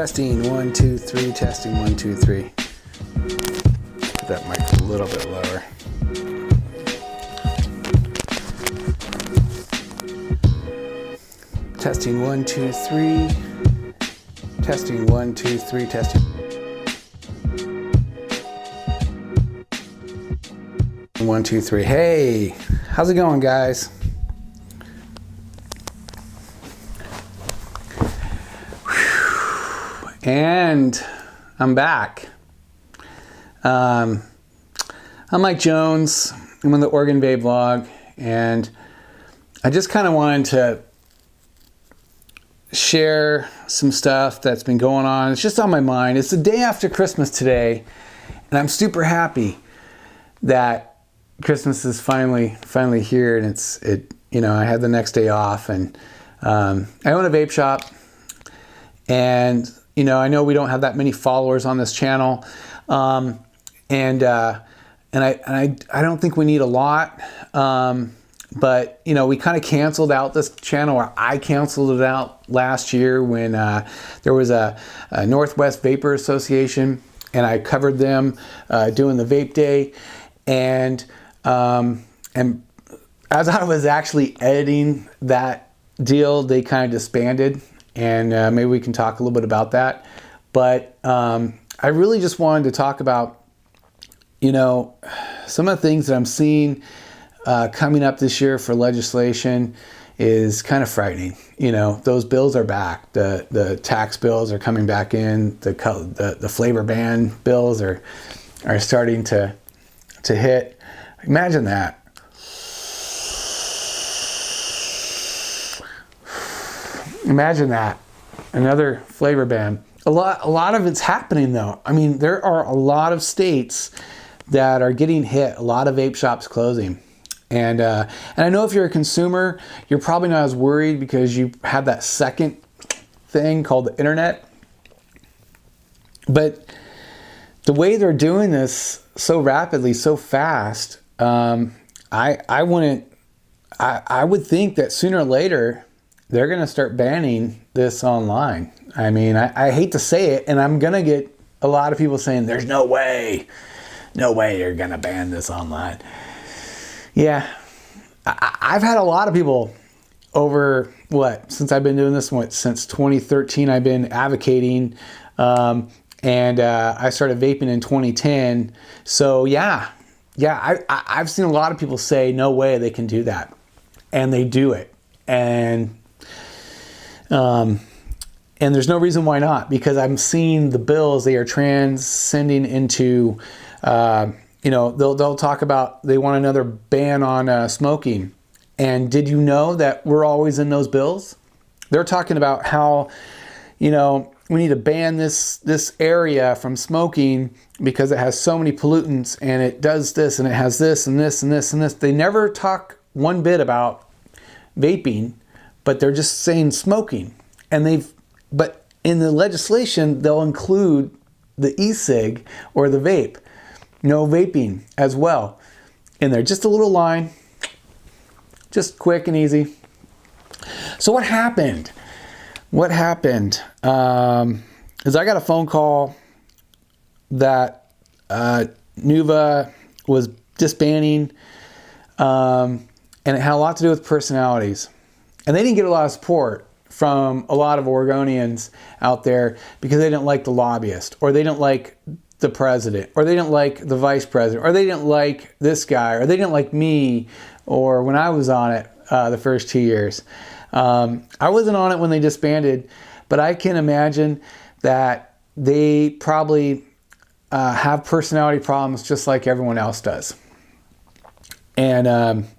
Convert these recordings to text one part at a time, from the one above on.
Testing 1, 2, 3. Testing 1, 2, 3. Put that mic a little bit lower. Testing 1, 2, 3. Testing 1, 2, 3. Testing 1, 2, 3. Hey, how's it going, guys? And I'm back. I'm Mike Jones. I'm on the Oregon Vape vlog, and I just kind of wanted to share some stuff that's been going on. It's just on my mind. It's the day after Christmas today, and I'm super happy that Christmas is finally here, and I had the next day off, and I own a vape shop, and I know we don't have that many followers on this channel, and I don't think we need a lot, but we kind of canceled out this channel, or I canceled it out last year when there was a Northwest Vapor Association, and I covered them doing the Vape Day, and as I was actually editing that deal, they kind of disbanded. And maybe we can talk a little bit about that. But I really just wanted to talk about, some of the things that I'm seeing coming up this year for legislation is kind of frightening. Those bills are back. The tax bills are coming back in. The flavor ban bills are starting to hit. Imagine that. Imagine that. Another flavor ban. A lot of it's happening though. I mean, there are a lot of states that are getting hit. A lot of vape shops closing. And I know if you're a consumer, you're probably not as worried because you have that second thing called the internet. But the way they're doing this so rapidly, so fast, I would think that sooner or later they're going to start banning this online. I mean, I hate to say it, and I'm going to get a lot of people saying, there's no way you're going to ban this online. Yeah, I've had a lot of people over, since I've been doing this, since 2013, I've been advocating, and I started vaping in 2010. So yeah, I've seen a lot of people say, no way they can do that. And they do it. And there's no reason why not, because I'm seeing the bills, they are transcending into, they'll talk about, they want another ban on smoking. And did you know that we're always in those bills? They're talking about how, we need to ban this area from smoking because it has so many pollutants and it does this and it has this and this and this and this. They never talk one bit about vaping, but they're just saying smoking. And but in the legislation, they'll include the e-cig or the vape, no vaping as well in there. Just a little line, just quick and easy. So what happened? What happened is I got a phone call that NWVA was disbanding, and it had a lot to do with personalities. And they didn't get a lot of support from a lot of Oregonians out there because they didn't like the lobbyist, or they didn't like the president, or they didn't like the vice president, or they didn't like this guy, or they didn't like me, or when I was on it the first 2 years. I wasn't on it when they disbanded, but I can imagine that they probably have personality problems just like everyone else does. And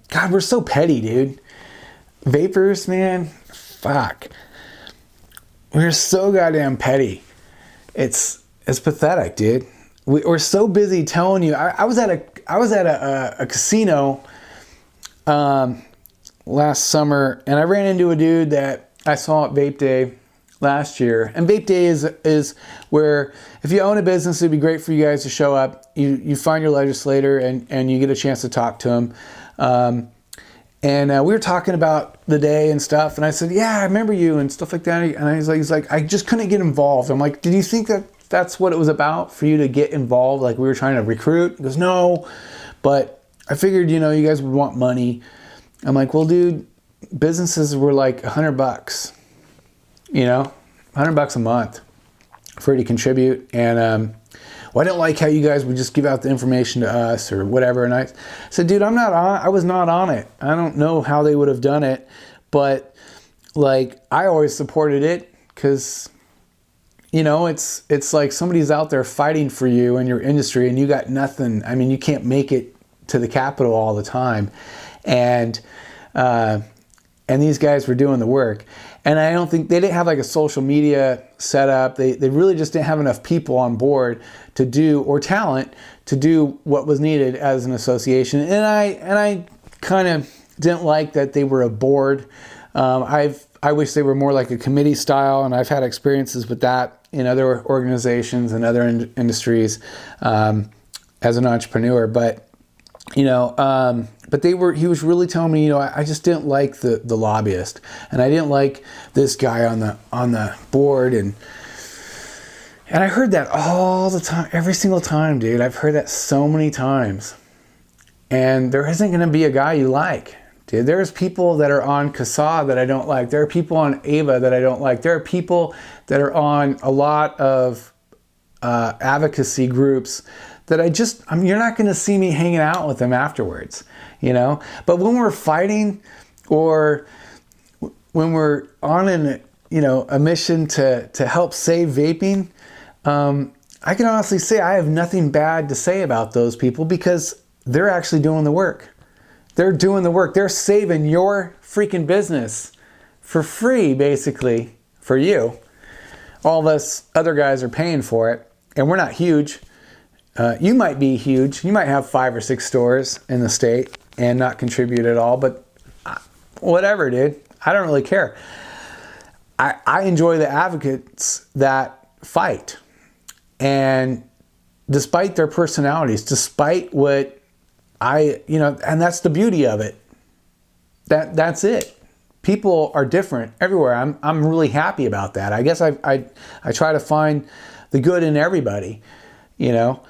God, we're so petty, dude. Vapors, man, fuck. We're so goddamn petty. It's pathetic, dude. We're so busy telling you. I was at a casino last summer, and I ran into a dude that I saw at Vape Day last year. And Vape Day is where, if you own a business, it'd be great for you guys to show up. You find your legislator and you get a chance to talk to him. And we were talking about the day and stuff, and I said, yeah, I remember you and stuff like that. And he's like, I just couldn't get involved. I'm like, did you think that that's what it was about, for you to get involved? Like we were trying to recruit? He goes, no, but I figured, you guys would want money. I'm like, well, dude, businesses were like $100, $100 a month for you to contribute. And well, I didn't like how you guys would just give out the information to us or whatever. And I said, dude, I was not on it. I don't know how they would have done it, but like I always supported it because, it's like somebody's out there fighting for you in your industry and you got nothing. I mean, you can't make it to the Capitol all the time. And these guys were doing the work. And I don't think they didn't have like a social media setup. They really just didn't have enough people on board to do, or talent to do what was needed as an association. And I kind of didn't like that they were a board. I wish they were more like a committee style, and I've had experiences with that in other organizations and other industries as an entrepreneur. But but he was really telling me, I just didn't like the lobbyist, and I didn't like this guy on the board, and I heard that all the time, every single time, dude. I've heard that so many times, and there isn't going to be a guy you like, dude. There's people that are on CASA that I don't like. There are people on AVA that I don't like. There are people that are on a lot of advocacy groups that you're not going to see me hanging out with them afterwards, But when we're fighting, or when we're on a mission to help save vaping, I can honestly say I have nothing bad to say about those people, because they're actually doing the work. They're doing the work. They're saving your freaking business for free, basically, for you. All of us other guys are paying for it, and we're not huge. You might be huge. You might have 5 or 6 stores in the state and not contribute at all, but whatever, dude. I don't really care. I enjoy the advocates that fight. And despite their personalities, despite what and that's the beauty of it. That's it. People are different everywhere. I'm really happy about that. I guess I try to find the good in everybody, I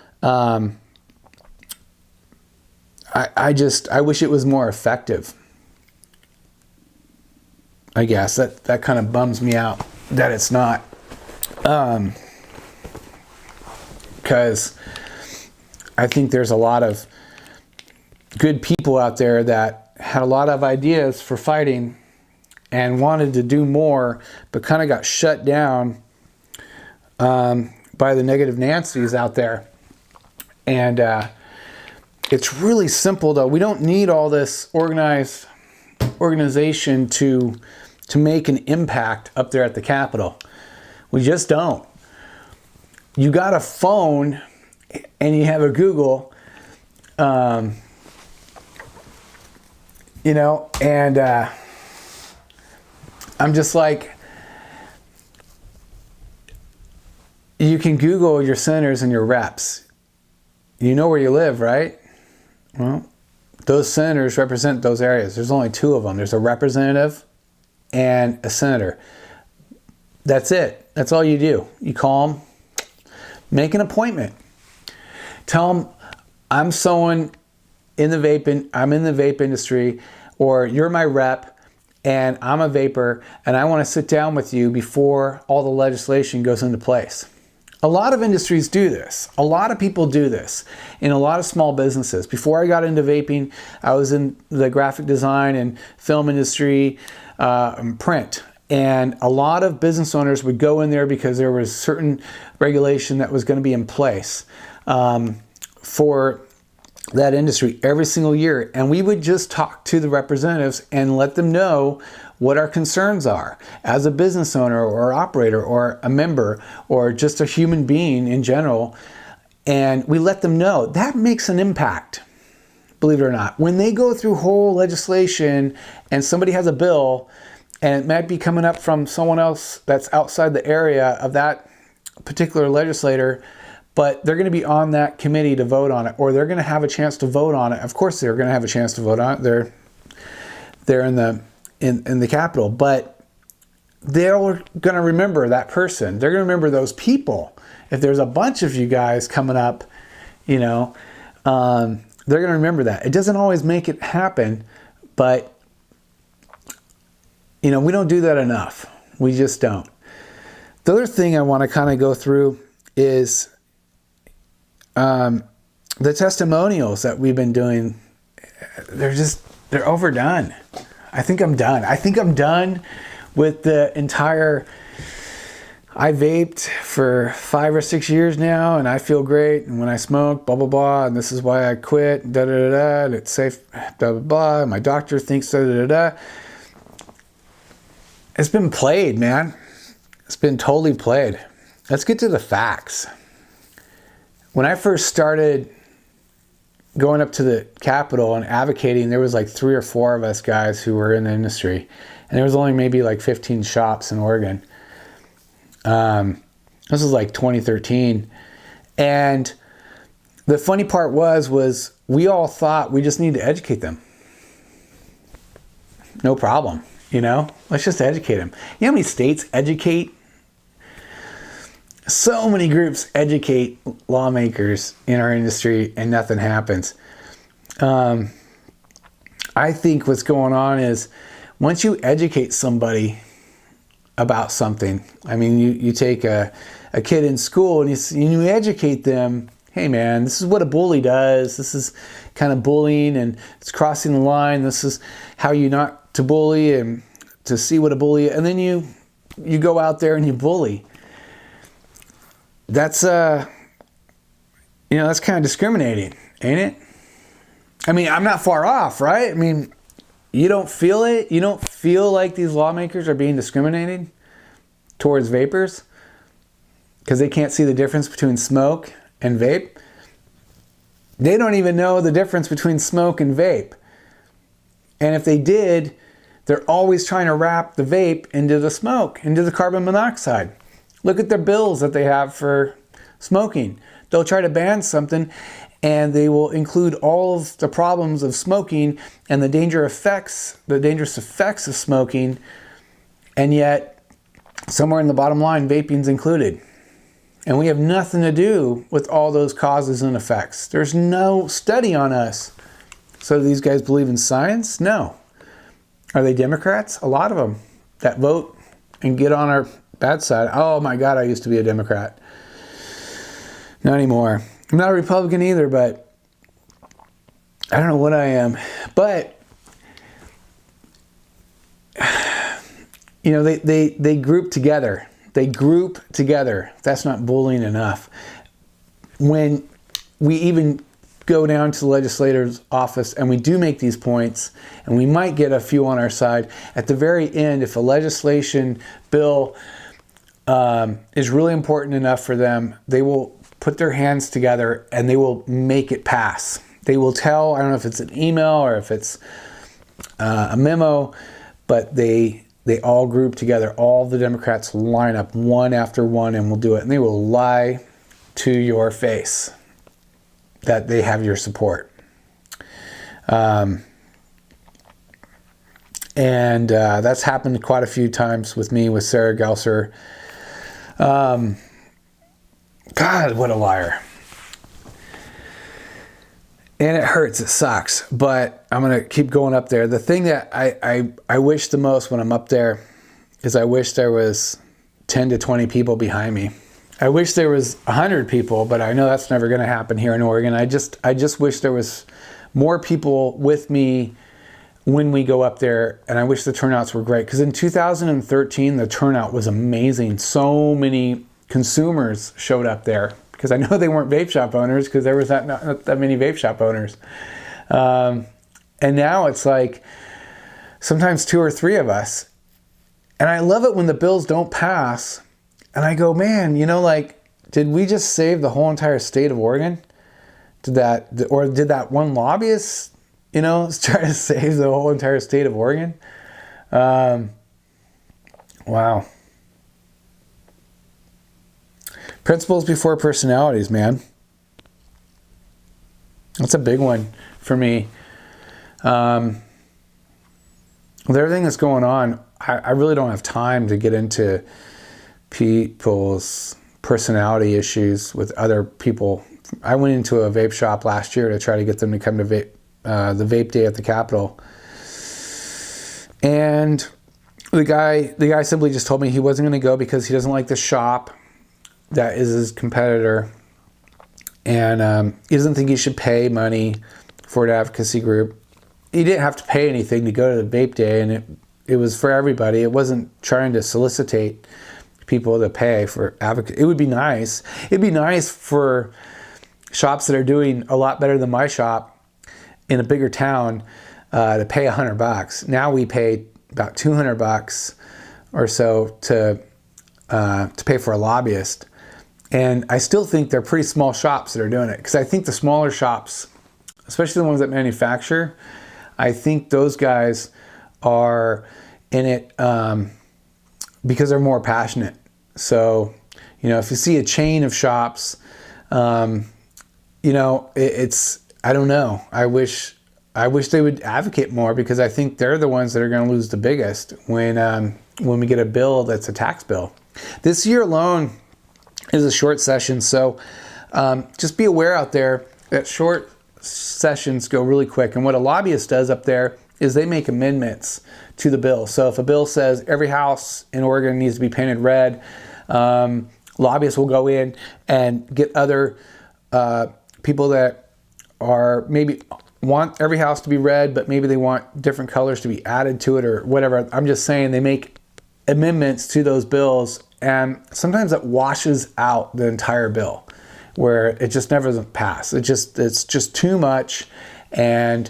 wish it was more effective. I guess that kind of bums me out that it's not. Because I think there's a lot of good people out there that had a lot of ideas for fighting and wanted to do more, but kind of got shut down by the negative Nancys out there. And it's really simple, though. We don't need all this organization to make an impact up there at the Capitol. We just don't. You got a phone and you have a Google, and I'm just like, you can Google your senators and your reps. You know where you live, right? Well, those senators represent those areas. There's only 2 of them. There's a representative and a senator. That's it. That's all you do. You call them, make an appointment. Tell them, I'm in the vape industry, or you're my rep and I'm a vapor and I want to sit down with you before all the legislation goes into place. A lot of industries do this. A lot of people do this in a lot of small businesses. Before I got into vaping, I was in the graphic design and film industry, and print. And a lot of business owners would go in there because there was certain regulation that was going to be in place for that industry every single year. And we would just talk to the representatives and let them know what our concerns are as a business owner or operator or a member or just a human being in general. And we let them know. That makes an impact, believe it or not. When they go through whole legislation and somebody has a bill and it might be coming up from someone else that's outside the area of that particular legislator, but they're going to be on that committee to vote on it, or they're going to have a chance to vote on it. Of course they're going to have a chance to vote on it. there in the Capitol. But they're going to remember that person. They're going to remember those people. If there's a bunch of you guys coming up, you know, they're going to remember that. It doesn't always make it happen, but, you know, we don't do that enough. We just don't. The other thing I want to kind of go through is the testimonials that we've been doing. They're overdone. I think I'm done. I think I'm done with the entire, I vaped for 5 or 6 years now, and I feel great, and when I smoke, blah, blah, blah, and this is why I quit, da, da, da, da, and it's safe, blah, blah, blah, my doctor thinks, da, da, da, da. It's been played, man. It's been totally played. Let's get to the facts. When I first started going up to the Capitol and advocating, there was like 3 or 4 of us guys who were in the industry, and there was only maybe like 15 shops in Oregon. This was like 2013. And the funny part was we all thought we just need to educate them. No problem. You know, let's just educate them. You know how many states educate? So many groups educate lawmakers in our industry and nothing happens. I think what's going on is once you educate somebody about something, I mean, you take a kid in school and you educate them, hey man, this is what a bully does. This is kind of bullying and it's crossing the line. This is how you not to bully and to see what a bully is. And then you go out there and you bully. That's, that's kind of discriminating, ain't it? I mean, I'm not far off, right? I mean, you don't feel it? You don't feel like these lawmakers are being discriminated towards vapors because they can't see the difference between smoke and vape? They don't even know the difference between smoke and vape. And if they did, they're always trying to wrap the vape into the smoke, into the carbon monoxide. Look at their bills that they have for smoking. They'll try to ban something and they will include all of the problems of smoking and the dangerous effects of smoking, and yet somewhere in the bottom line, vaping's included. And we have nothing to do with all those causes and effects. There's no study on us. So do these guys believe in science? No. Are they Democrats? A lot of them that vote and get on our bad side. Oh my God, I used to be a Democrat. Not anymore. I'm not a Republican either, but I don't know what I am. But, they group together. They group together. That's not bullying enough. When we even go down to the legislator's office and we do make these points, and we might get a few on our side, at the very end, if a legislation bill is really important enough for them, they will put their hands together and they will make it pass. They will tell, I don't know if it's an email or if it's a memo, but they all group together. All the Democrats line up one after one and will do it. And they will lie to your face that they have your support. And that's happened quite a few times with me, with Sarah Gelser. God, what a liar. And it hurts, it sucks, but I'm going to keep going up there. The thing that I wish the most when I'm up there is I wish there was 10 to 20 people behind me. I wish there was 100 people, but I know that's never going to happen here in Oregon. I just wish there was more people with me when we go up there, and I wish the turnouts were great. Because in 2013, the turnout was amazing. So many consumers showed up there, because I know they weren't vape shop owners, because there was not that many vape shop owners. And now it's like sometimes 2 or 3 of us. And I love it when the bills don't pass. And I go, man, did we just save the whole entire state of Oregon? Did that one lobbyist, try to save the whole entire state of Oregon? Wow. Principles before personalities, man. That's a big one for me. with everything that's going on, I really don't have time to get into people's personality issues with other people. I went into a vape shop last year to try to get them to come to the vape day at the Capitol. And the guy simply just told me he wasn't going to go because he doesn't like the shop that is his competitor. And he doesn't think he should pay money for an advocacy group. He didn't have to pay anything to go to the vape day, and it was for everybody. It wasn't trying to solicitate people to pay for advocacy. It would be nice. It'd be nice for shops that are doing a lot better than my shop in a bigger town to pay $100. Now we pay about $200 or so to pay for a lobbyist. And I still think they're pretty small shops that are doing it, because I think the smaller shops, especially the ones that manufacture, I think those guys are in it because they're more passionate. So, if you see a chain of shops, it's, I don't know. I wish they would advocate more, because I think they're the ones that are going to lose the biggest when we get a bill that's a tax bill. This year alone is a short session, so just be aware out there that short sessions go really quick. And what a lobbyist does up there is they make amendments to the bill. So if a bill says every house in Oregon needs to be painted red, lobbyists will go in and get other people that are maybe want every house to be red, but maybe they want different colors to be added to it or whatever. I'm just saying they make amendments to those bills, and sometimes that washes out the entire bill, where it just never passes. It's just too much, and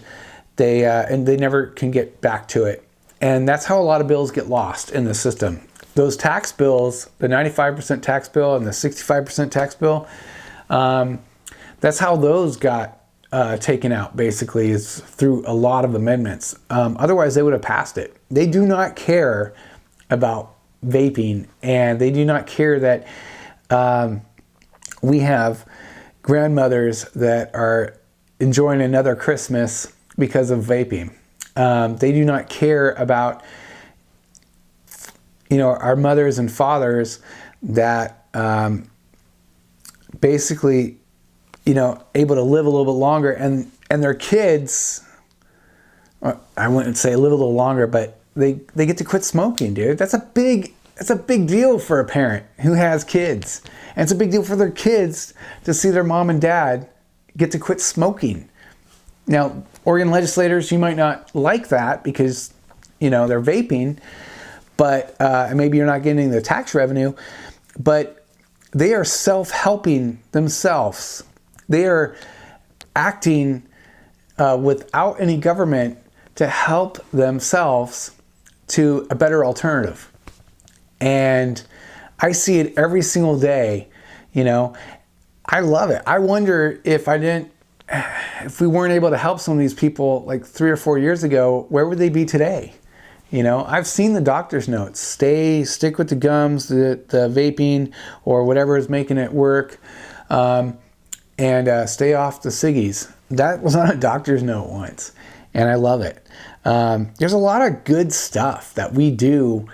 they never can get back to it. And that's how a lot of bills get lost in the system. Those tax bills, the 95% tax bill and the 65% tax bill, that's how those got taken out, basically, is through a lot of amendments. Otherwise, they would have passed it. They do not care about vaping, and they do not care that we have grandmothers that are enjoying another Christmas because of vaping. They do not care about our mothers and fathers that basically able to live a little bit longer, and their kids, I wouldn't say live a little longer, but they get to quit smoking, dude. That's a big deal for a parent who has kids. And it's a big deal for their kids to see their mom and dad get to quit smoking. Now, Oregon legislators, you might not like that because, they're vaping, but maybe you're not getting the tax revenue, but they are self-helping themselves. They are acting without any government to help themselves to a better alternative. And I see it every single day. I love it. I wonder if we weren't able to help some of these people like 3 or 4 years ago, where would they be today? I've seen the doctor's notes. Stick with the gums, the vaping, or whatever is making it work, and stay off the ciggies. That was on a doctor's note once, and I love it. There's a lot of good stuff that we do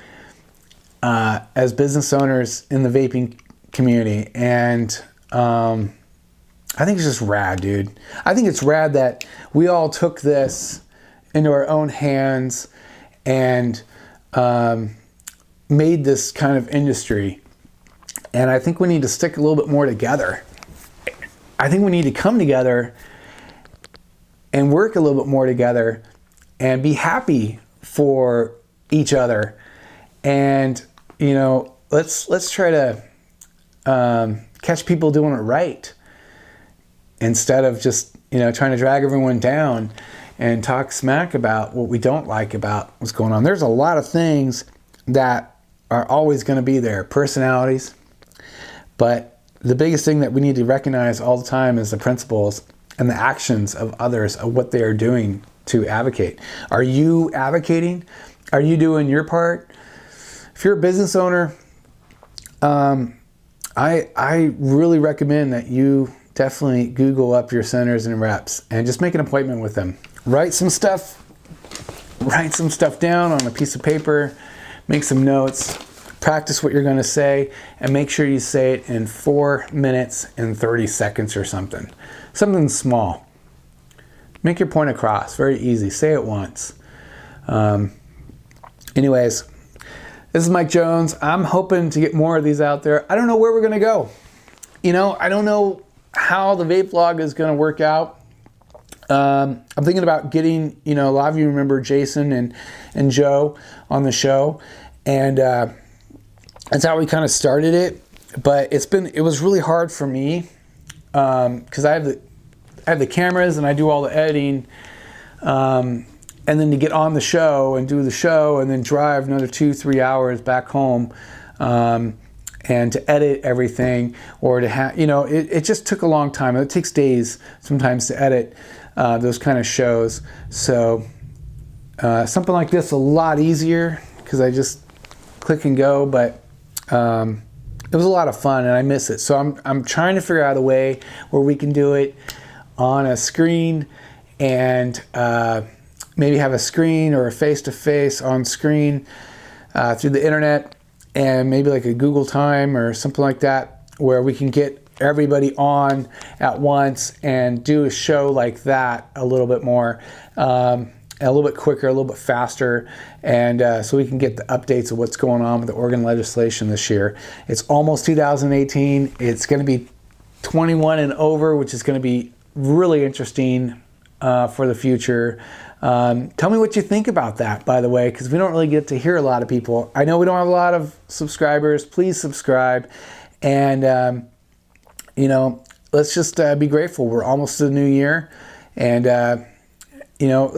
as business owners in the vaping community, and I think it's just rad, dude. I think it's rad that we all took this into our own hands and made this kind of industry. And I think we need to stick a little bit more together. I think we need to come together and work a little bit more together and be happy for each other. And, let's try to catch people doing it right, instead of just, trying to drag everyone down and talk smack about what we don't like about what's going on. There's a lot of things that are always going to be there, personalities, but the biggest thing that we need to recognize all the time is the principles and the actions of others, of what they are doing to advocate. Are you advocating? Are you doing your part? If you're a business owner, I really recommend that you definitely Google up your senators and reps and just make an appointment with them. Write some stuff write some stuff down on a piece of paper, make some notes, practice what you're going to say, and make sure you say it in 4 minutes and 30 seconds or something. Something small. Make your point across. Very easy. Say it once. Anyways, this is Mike Jones. I'm hoping to get more of these out there. I don't know where we're going to go. You know, I don't know how the vape vlog is going to work out. I'm thinking about getting, you know, a lot of you remember Jason and Joe on the show, and that's how we kind of started it. But it was really hard for me because I have the cameras and I do all the editing, and then to get on the show and do the show and then drive another 2-3 hours back home, and to edit everything, or to have, you know, it just took a long time. It takes days sometimes to edit those kind of shows. So something like this a lot easier because I just click and go, but it was a lot of fun and I miss it. So I'm trying to figure out a way where we can do it on a screen, and maybe have a screen or a face-to-face on screen through the internet, and maybe like a Google Time or something like that, where we can get everybody on at once and do a show like that a little bit more, a little bit quicker, a little bit faster, and so we can get the updates of what's going on with the Oregon legislation this year. It's almost 2018. It's going to be 21 and over, which is going to be really interesting for the future. Tell me what you think about that, by the way, because we don't really get to hear a lot of people. I know we don't have a lot of subscribers. Please subscribe, and you know, let's just be grateful. We're almost to the new year, and you know,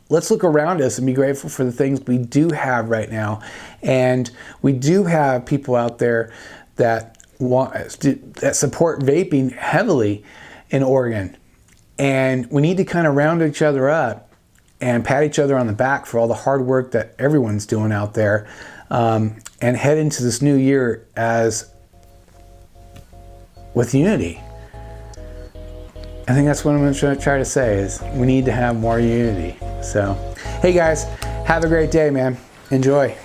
let's look around us and be grateful for the things we do have right now. And we do have people out there that support vaping heavily in Oregon, and we need to kind of round each other up and pat each other on the back for all the hard work that everyone's doing out there, and head into this new year with unity. I think that's what I'm going to try to say, is we need to have more unity. So, hey guys, have a great day, man. Enjoy.